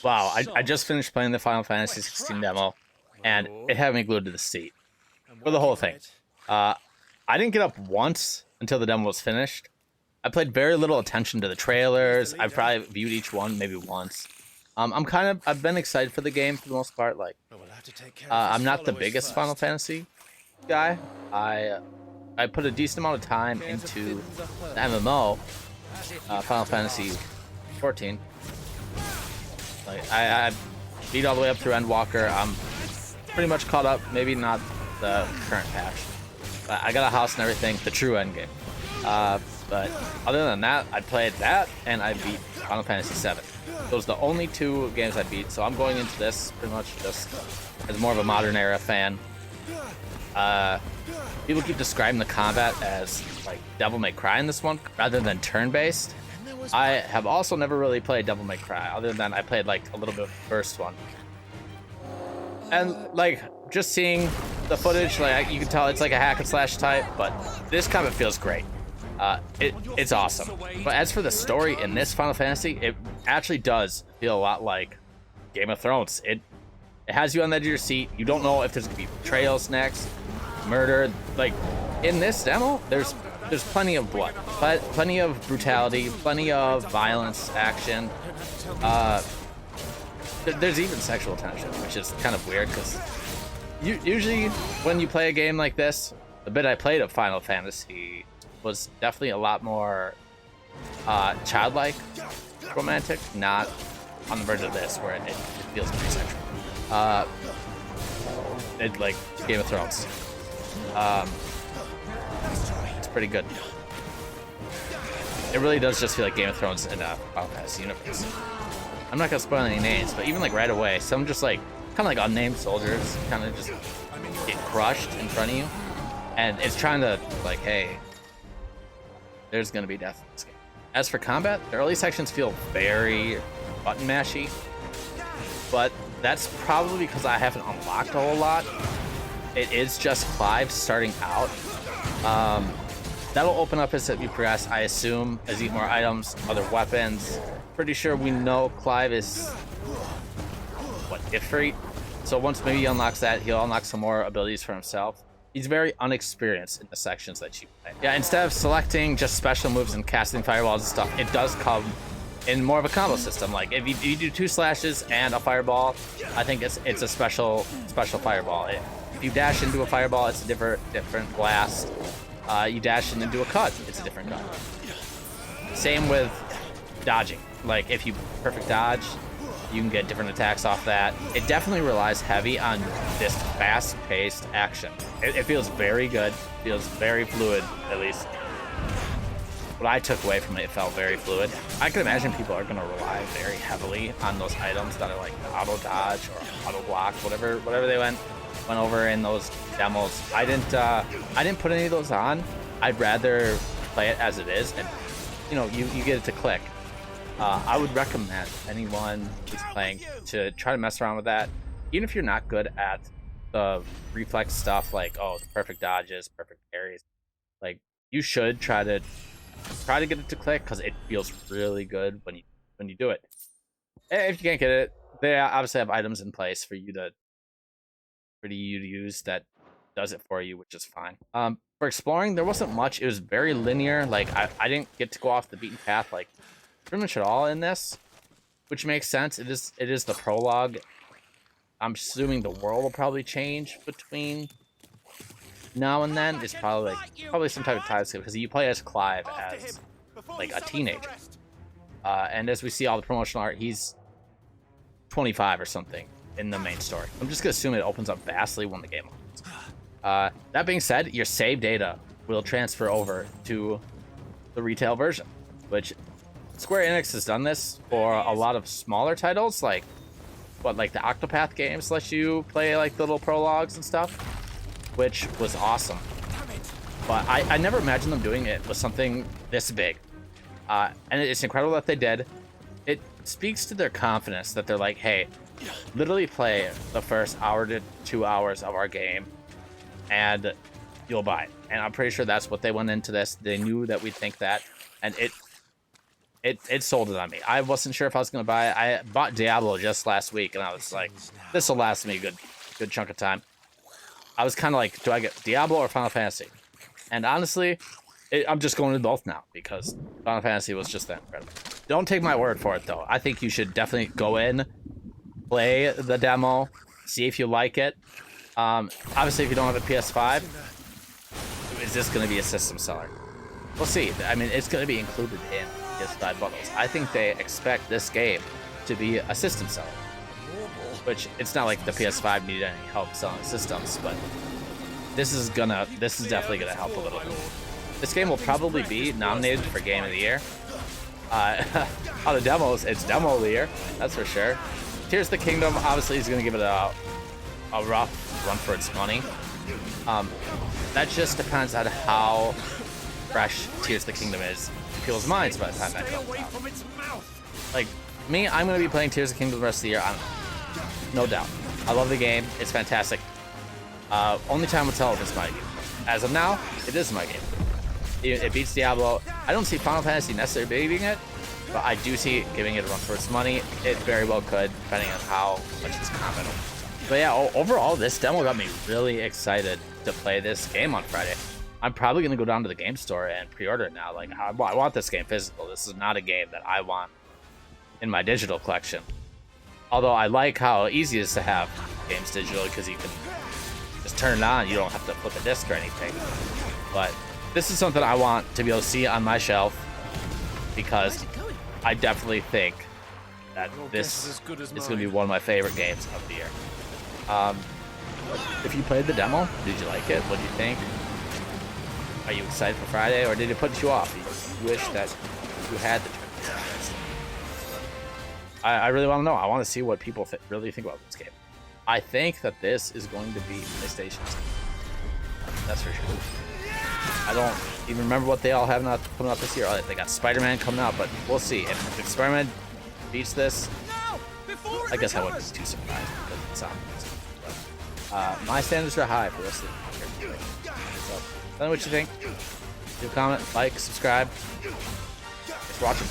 Wow, I just finished playing the Final Fantasy 16 demo, and it had me glued to the seat for the whole thing. Uh, I didn't get up once until the demo was finished. I played very little attention to the trailers. I probably viewed each one maybe once. I've been excited for the game for the most part. Like, I'm not the biggest Final Fantasy guy. I put a decent amount of time into the MMO, Final Fantasy 14. Like, I beat all the way up through Endwalker. I'm pretty much caught up. Maybe not the current patch. But I got a house and everything. The true endgame. But other than that, I played that and I beat Final Fantasy 7. Those are the only two games I beat. So I'm going into this pretty much just as more of a modern era fan. People keep describing the combat as like Devil May Cry in this one rather than turn-based. I have also never really played Devil May Cry, other than I played like a little bit of the first one. And like just seeing the footage, like you can tell it's like a hack and slash type, but this combat feels great. It's awesome. But as for the story in this Final Fantasy, it actually does feel a lot like Game of Thrones. It has you on the edge of your seat. You don't know if there's gonna be betrayals next, murder. Like in this demo, there's plenty of blood, plenty of brutality, plenty of violence, action. There's even sexual tension, which is kind of weird because usually when you play a game like this, the bit I played of Final Fantasy was definitely a lot more childlike, romantic, not on the verge of this where it feels pretty sexual. It like Game of Thrones. It's pretty good. It really does just feel like Game of Thrones in a Final Fantasy universe. I'm not gonna spoil any names, but even like right away, some just like kind of like unnamed soldiers kind of just get crushed in front of you, and it's trying to like, hey, there's gonna be death in this game. As for combat, the early sections feel very button mashy, but that's probably because I haven't unlocked a whole lot. It is just Clive starting out. That'll open up as you progress, I assume, as you get more items, other weapons. Pretty sure we know Clive is Ifrit. So once maybe he unlocks that, he'll unlock some more abilities for himself. He's very unexperienced in the sections that you play. Yeah, instead of selecting just special moves and casting fireballs and stuff, it does come in more of a combo system. Like if you do 2 slashes and a fireball, I think it's a special fireball. If you dash into a fireball, it's a different blast. You dash into a cut, it's a different cut. Same with dodging. Like if you perfect dodge, you can get different attacks off that. It definitely relies heavy on this fast-paced action. It feels very good, feels very fluid, at least. What I took away from it, it felt very fluid. I can imagine people are going to rely very heavily on those items that are like the auto dodge or auto block, whatever they went over in those demos. I didn't put any of those on. I'd rather play it as it is, and you get it to click. I would recommend anyone who's playing to try to mess around with that, even if you're not good at the reflex stuff, like the perfect dodges, perfect parries. Like you should try to get it to click because it feels really good when you do it. And if you can't get it, they obviously have items in place for you to use that does it for you, which is fine. For exploring, there wasn't much. It was very linear. Like I didn't get to go off the beaten path like pretty much at all in this, which makes sense. It is the prologue. I'm assuming the world will probably change between now and then. It's probably some type of time skip because you play as Clive as like a teenager, and as we see all the promotional art, he's 25 or something in the main story. I'm just gonna assume it opens up vastly when the game opens. That being said, your save data will transfer over to the retail version, which Square Enix has done this for a lot of smaller titles, like the Octopath games let you play like the little prologues and stuff, which was awesome. But I never imagined them doing it with something this big. And it's incredible that they did. It speaks to their confidence that they're like, hey, literally play the first hour to 2 hours of our game and you'll buy it. And I'm pretty sure that's what they went into this. They knew that we'd think that, and it it sold it on me. I wasn't sure if I was gonna buy it. I bought Diablo just last week, and I was like, this will last me a good chunk of time. I was kind of like, do I get Diablo or Final Fantasy? And honestly, I'm just going to both now because Final Fantasy was just that incredible. Don't take my word for it though. I think you should definitely go in, play the demo, see if you like it. Obviously, if you don't have a PS5, is this going to be a system seller? We'll see. I mean, it's going to be included in PS5 bundles. I think they expect this game to be a system seller, which it's not like the PS5 needed any help selling systems, but this is definitely gonna help a little bit. This game will probably be nominated for Game of the Year. On the demos, it's Demo of the Year, that's for sure. Tears of the Kingdom, obviously, is gonna give it a rough run for its money. That just depends on how fresh Tears of the Kingdom is in people's minds by the time that comes out. Like me, I'm gonna be playing Tears of the Kingdom the rest of the year. No doubt. I love the game. It's fantastic. Only time will tell if it's my game. As of now, it is my game. It beats Diablo. I don't see Final Fantasy necessarily beating it, but I do see it giving it a run for its money. It very well could, depending on how much it's commented. But yeah, overall, this demo got me really excited to play this game on Friday. I'm probably going to go down to the game store and pre-order it now. Like, I want this game physical. This is not a game that I want in my digital collection. Although I like how easy it is to have games digital because you can just turn it on. You don't have to flip a disc or anything. But this is something I want to be able to see on my shelf because I definitely think that this is going to be one of my favorite games of the year. If you played the demo, did you like it? What do you think? Are you excited for Friday, or did it put you off? You wish that you had the tournament. I really want to know. I want to see what people really think about this game. I think that this is going to be PlayStation's. That's for sure. I don't even remember what they all have coming out this year. Oh, they got Spider-Man coming out, but we'll see. If Spider-Man beats this, I guess I wouldn't be too surprised because it sounds good. But my standards are high for this year. So, tell me what you think. Leave a comment, like, subscribe. Thanks for watching.